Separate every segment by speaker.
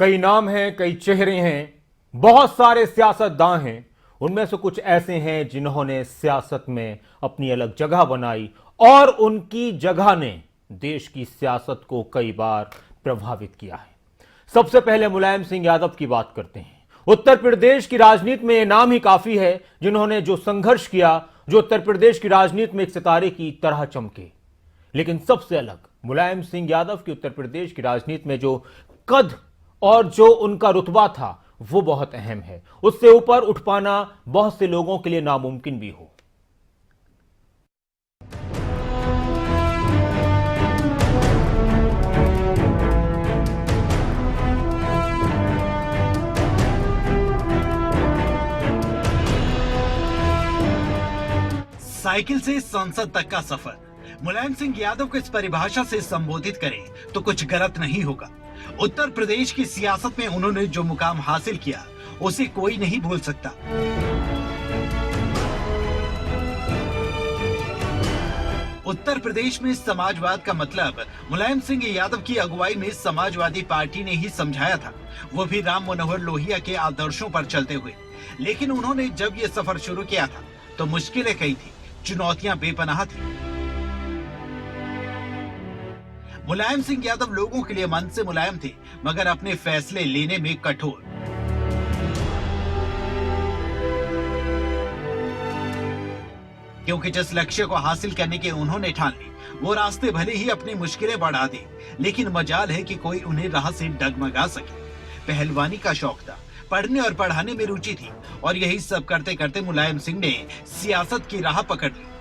Speaker 1: कई नाम हैं, कई चेहरे हैं, बहुत सारे सियासतदान हैं। उनमें से कुछ ऐसे हैं जिन्होंने सियासत में अपनी अलग जगह बनाई और उनकी जगह ने देश की सियासत को कई बार प्रभावित किया है। सबसे पहले मुलायम सिंह यादव की बात करते हैं। उत्तर प्रदेश की राजनीति में यह नाम ही काफी है जिन्होंने जो संघर्ष किया, जो उत्तर प्रदेश की राजनीति में एक सितारे की तरह चमके। लेकिन सबसे अलग मुलायम सिंह यादव की उत्तर प्रदेश की राजनीति में जो कद और जो उनका रुतबा था वो बहुत अहम है। उससे ऊपर उठ पाना बहुत से लोगों के लिए नामुमकिन भी हो।
Speaker 2: साइकिल से संसद तक का सफर मुलायम सिंह यादव को इस परिभाषा से संबोधित करें तो कुछ गलत नहीं होगा। उत्तर प्रदेश की सियासत में उन्होंने जो मुकाम हासिल किया उसे कोई नहीं भूल सकता। उत्तर प्रदेश में समाजवाद का मतलब मुलायम सिंह यादव की अगुवाई में समाजवादी पार्टी ने ही समझाया था, वो भी राम मनोहर लोहिया के आदर्शों पर चलते हुए। लेकिन उन्होंने जब ये सफर शुरू किया था तो मुश्किलें कई थी, चुनौतियां बेपनाह थी। मुलायम सिंह यादव लोगों के लिए मन से मुलायम थे, मगर अपने फैसले लेने में कठोर। क्योंकि जिस लक्ष्य को हासिल करने के उन्होंने ठान ली, वो रास्ते भले ही अपनी मुश्किलें बढ़ा दे, लेकिन मजाल है कि कोई उन्हें राह से डगमगा सके। पहलवानी का शौक था, पढ़ने और पढ़ाने में रुचि थी, और यही सब करते करते मुलायम सिंह ने सियासत की राह पकड़ ली।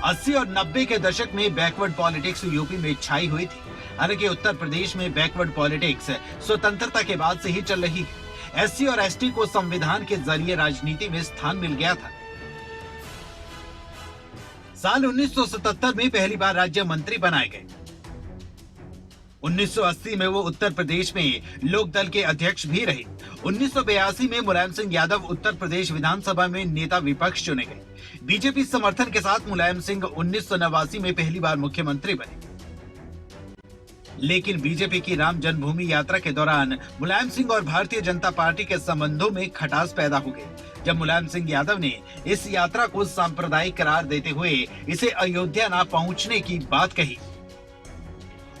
Speaker 2: अस्सी और 90 के दशक में बैकवर्ड पॉलिटिक्स यूपी में छाई हुई थी। हालांकि उत्तर प्रदेश में बैकवर्ड पॉलिटिक्स स्वतंत्रता के बाद से ही चल रही है। एससी और एसटी को संविधान के जरिए राजनीति में स्थान मिल गया था। साल 1977 में पहली बार राज्य मंत्री बनाए गए। 1980 में वो उत्तर प्रदेश में लोक दल के अध्यक्ष भी रहे। 1982 में मुलायम सिंह यादव उत्तर प्रदेश विधानसभा में नेता विपक्ष चुने गए। बीजेपी समर्थन के साथ मुलायम सिंह 1989 में पहली बार मुख्यमंत्री बने। लेकिन बीजेपी की राम जन्मभूमि यात्रा के दौरान मुलायम सिंह और भारतीय जनता पार्टी के संबंधों में खटास पैदा हो गई, जब मुलायम सिंह यादव ने इस यात्रा को सांप्रदायिक करार देते हुए इसे अयोध्या न पहुंचने की बात कही।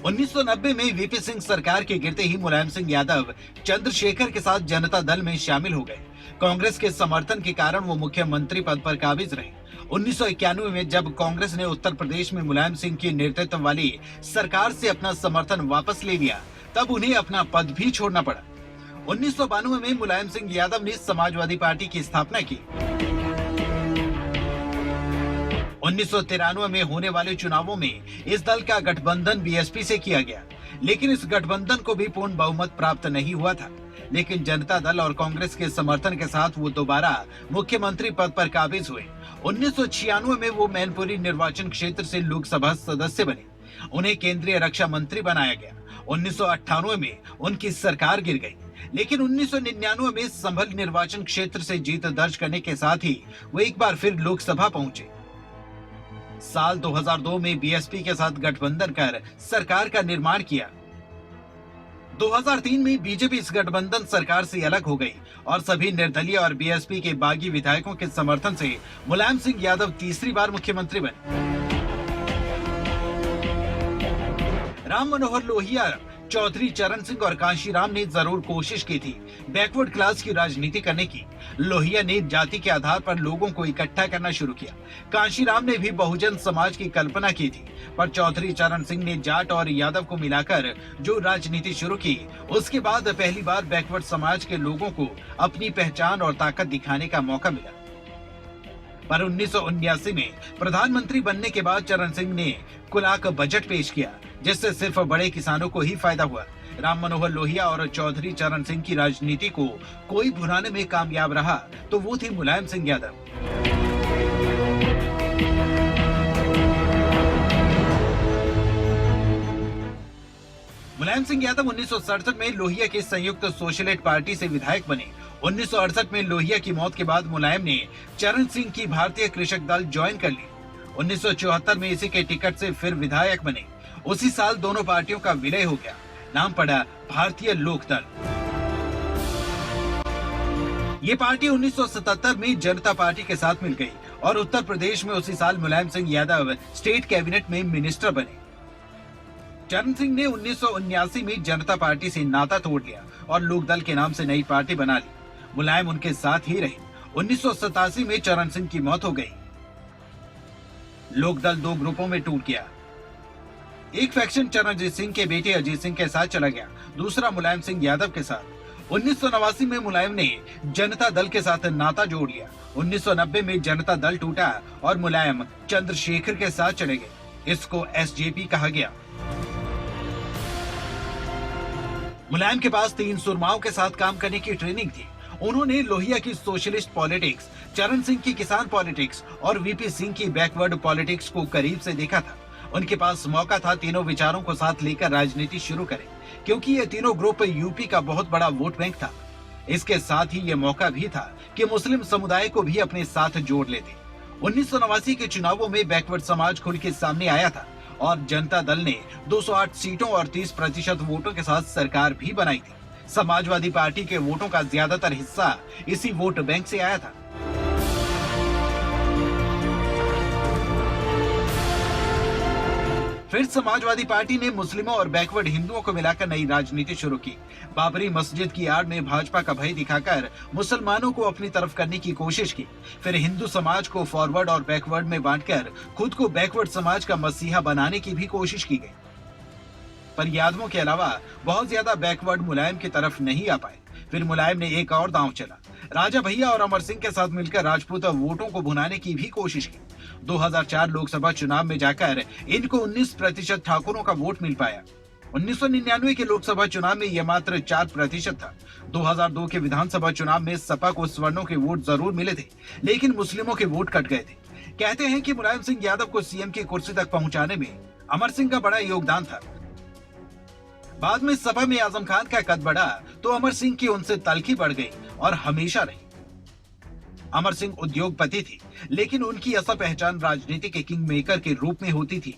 Speaker 2: 1990 में वीपी सिंह सरकार के गिरते ही मुलायम सिंह यादव चंद्रशेखर के साथ जनता दल में शामिल हो गए। कांग्रेस के समर्थन के कारण वो मुख्यमंत्री पद पर काबिज रहे। 1991 में जब कांग्रेस ने उत्तर प्रदेश में मुलायम सिंह की नेतृत्व वाली सरकार से अपना समर्थन वापस ले लिया, तब उन्हें अपना पद भी छोड़ना पड़ा। 1992 में मुलायम सिंह यादव ने समाजवादी पार्टी की स्थापना की। 1993 में होने वाले चुनावों में इस दल का गठबंधन बीएसपी से किया गया, लेकिन इस गठबंधन को भी पूर्ण बहुमत प्राप्त नहीं हुआ था। लेकिन जनता दल और कांग्रेस के समर्थन के साथ वो दोबारा मुख्यमंत्री पद पर काबिज हुए। 1996 में वो मैनपुरी निर्वाचन क्षेत्र से लोकसभा सदस्य बने। उन्हें केंद्रीय रक्षा मंत्री बनाया गया। 1998 में उनकी सरकार गिर गई, लेकिन 1999 में संभल निर्वाचन क्षेत्र से जीत दर्ज करने के साथ ही वो एक बार फिर लोकसभा पहुंचे। साल 2002 में बीएसपी के साथ गठबंधन कर सरकार का निर्माण किया। 2003 में बीजेपी इस गठबंधन सरकार से अलग हो गई और सभी निर्दलीय और बीएसपी के बागी विधायकों के समर्थन से मुलायम सिंह यादव तीसरी बार मुख्यमंत्री बने। राम मनोहर लोहिया, चौधरी चरण सिंह और कांशीराम ने जरूर कोशिश की थी बैकवर्ड क्लास की राजनीति करने की। लोहिया ने जाति के आधार पर लोगों को इकट्ठा करना शुरू किया। कांशीराम ने भी बहुजन समाज की कल्पना की थी, पर चौधरी चरण सिंह ने जाट और यादव को मिलाकर जो राजनीति शुरू की, उसके बाद पहली बार बैकवर्ड समाज के लोगों को अपनी पहचान और ताकत दिखाने का मौका मिला। पर 1979 में प्रधानमंत्री बनने के बाद चरण सिंह ने कुलाक बजट पेश किया, जिससे सिर्फ बड़े किसानों को ही फायदा हुआ। राम मनोहर लोहिया और चौधरी चरण सिंह की राजनीति को कोई भुनाने में कामयाब रहा तो वो थे मुलायम सिंह यादव। मुलायम सिंह यादव 1967 में लोहिया की संयुक्त सोशलिस्ट पार्टी से विधायक बने। 1968 में लोहिया की मौत के बाद मुलायम ने चरण सिंह की भारतीय कृषक दल ज्वाइन कर ली। 1974 में इसी के टिकट से फिर विधायक बने। उसी साल दोनों पार्टियों का विलय हो गया, नाम पड़ा भारतीय लोकदल। ये पार्टी 1977 में जनता पार्टी के साथ मिल गई और उत्तर प्रदेश में उसी साल मुलायम सिंह यादव स्टेट कैबिनेट में मिनिस्टर बने। चरण सिंह ने 1979 में जनता पार्टी से नाता तोड़ लिया और लोकदल के नाम से नई पार्टी बना ली। मुलायम उनके साथ ही रहे। 1987 में चरण सिंह की मौत हो गई। लोकदल दो ग्रुपों में टूट गया। एक फैक्शन चरणजीत सिंह के बेटे अजीत सिंह के साथ चला गया, दूसरा मुलायम सिंह यादव के साथ। 1989 में मुलायम ने जनता दल के साथ नाता जोड़ लिया। 1990 में जनता दल टूटा और मुलायम चंद्रशेखर के साथ चले गए। इसको एसजेपी कहा गया। मुलायम के पास 3 सुरमाओं के साथ काम करने की ट्रेनिंग थी। उन्होंने लोहिया की सोशलिस्ट पॉलिटिक्स, चरण सिंह की किसान पॉलिटिक्स और वीपी सिंह की बैकवर्ड पॉलिटिक्स को करीब से देखा था। उनके पास मौका था तीनों विचारों को साथ लेकर राजनीति शुरू करें, क्योंकि ये तीनों ग्रुप यूपी का बहुत बड़ा वोट बैंक था। इसके साथ ही ये मौका भी था कि मुस्लिम समुदाय को भी अपने साथ जोड़ लेते। 1989 के चुनावों में बैकवर्ड समाज खुल के सामने आया था और जनता दल ने 208 सीटों और 30% वोटों के साथ सरकार भी बनाई थी। समाजवादी पार्टी के वोटों का ज्यादातर हिस्सा इसी वोट बैंक से आया था। फिर समाजवादी पार्टी ने मुस्लिमों और बैकवर्ड हिंदुओं को मिलाकर नई राजनीति शुरू की। बाबरी मस्जिद की आड़ में भाजपा का भय दिखाकर मुसलमानों को अपनी तरफ करने की कोशिश की। फिर हिंदू समाज को फॉरवर्ड और बैकवर्ड में बांटकर खुद को बैकवर्ड समाज का मसीहा बनाने की भी कोशिश की गई। पर यादवों के अलावा बहुत ज्यादा बैकवर्ड मुलायम की तरफ नहीं आ पाए। फिर मुलायम ने एक और दांव चला। राजा भैया और अमर सिंह के साथ मिलकर राजपूत वोटों को भुनाने की भी कोशिश की। 2004 लोकसभा चुनाव में जाकर इनको 19% ठाकुरों का वोट मिल पाया। 1999 के लोकसभा चुनाव में यह मात्र 4% था। 2002 के विधानसभा चुनाव में सपा को स्वर्णों के वोट जरूर मिले थे, लेकिन मुस्लिमों के वोट कट गए थे। कहते हैं कि मुलायम सिंह यादव को सीएम की कुर्सी तक पहुंचाने में अमर सिंह का बड़ा योगदान था। बाद में सपा में आजम खान का कद बढ़ा तो अमर सिंह की उनसे तल्खी बढ़ गई और हमेशा रही। अमर सिंह उद्योगपति थी, लेकिन उनकी असल पहचान राजनीति के किंग मेकर के रूप में होती थी।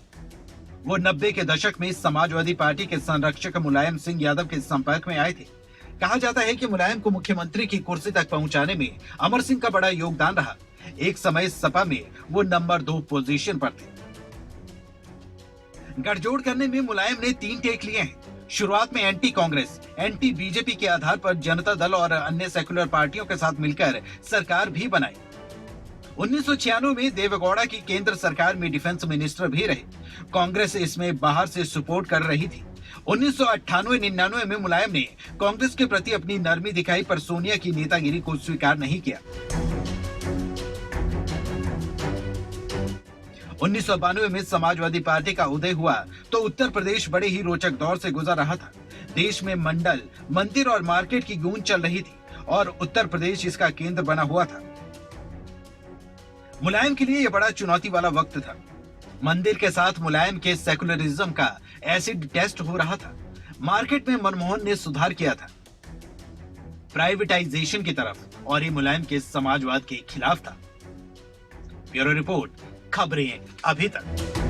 Speaker 2: वो 90 के दशक में समाजवादी पार्टी के संरक्षक मुलायम सिंह यादव के संपर्क में आए थे। कहा जाता है कि मुलायम को मुख्यमंत्री की कुर्सी तक पहुंचाने में अमर सिंह का बड़ा योगदान रहा। एक समय सपा में वो नंबर 2 पोजीशन पर थे। गठजोड़ करने में मुलायम ने 3 टेक लिए हैं। शुरुआत में एंटी कांग्रेस, एंटी बीजेपी के आधार पर जनता दल और अन्य सेकुलर पार्टियों के साथ मिलकर सरकार भी बनाई। 1996 में देवेगौड़ा की केंद्र सरकार में डिफेंस मिनिस्टर भी रहे। कांग्रेस इसमें बाहर से सपोर्ट कर रही थी। 1998-99 में मुलायम ने कांग्रेस के प्रति अपनी नरमी दिखाई, पर सोनिया की नेतागिरी को स्वीकार नहीं किया। 1992 में समाजवादी पार्टी का उदय हुआ तो उत्तर प्रदेश बड़े ही रोचक दौर से गुजर रहा था। देश में मंडल, मंदिर और मार्केट की गूंज चल रही थी और उत्तर प्रदेश इसका केंद्र बना हुआ था। मुलायम के लिए यह बड़ा चुनौती वाला वक्त था। मंदिर के साथ मुलायम के सेकुलरिज्म का एसिड टेस्ट हो रहा था। मार्केट में मनमोहन ने सुधार किया था प्राइवेटाइजेशन की तरफ, और ये मुलायम के समाजवाद के खिलाफ था। ब्यूरो रिपोर्ट, खबरें अभी तक।